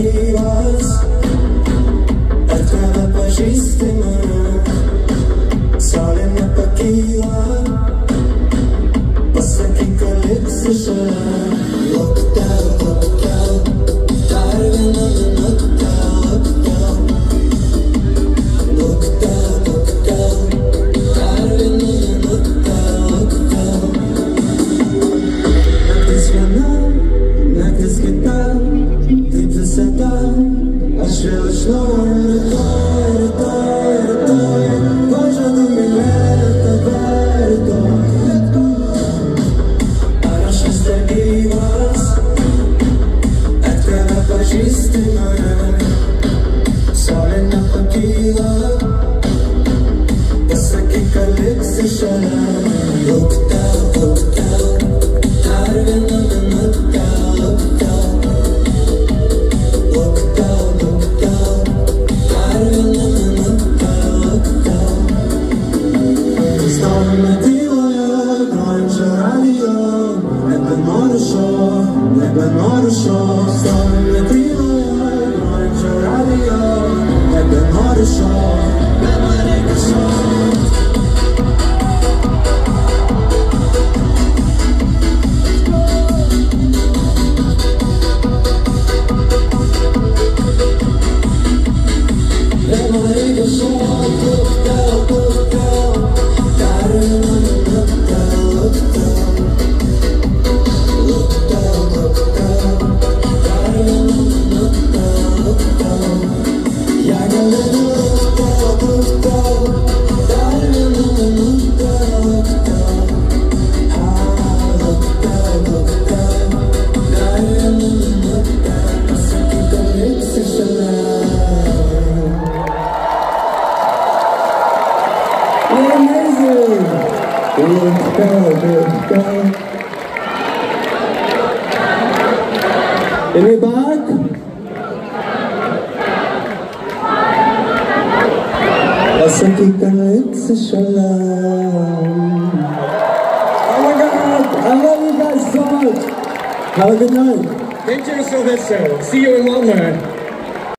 gyvas, ar tave pažįsti mane, saulė nepakyla, pasakyk, kad liksi šalia. Luktel, dar vieną minutę, luktel, dar vieną minutę, naktis viena, naktis kita, taip visada, aš vėl iš naujo rytoj, pažadu mylėti tave rytoj. Ar aš vis dar gyvas, ar tave pažįsti mane, saulė nepakyla, pasakyk, kad liksi šalia. Luktel, dar vieną minutę, dar vieną minutę, stovime tyloje, grojančio radijo, nebenoriu šio, stovime tyloje, grojančio radijo, nebenoriu šio, nebereikia šio. Any back? Pasakyk, kad liksi šalia. Oh my God, I love you guys so much. Have a good night. Thank you, Sylvester. See you in London.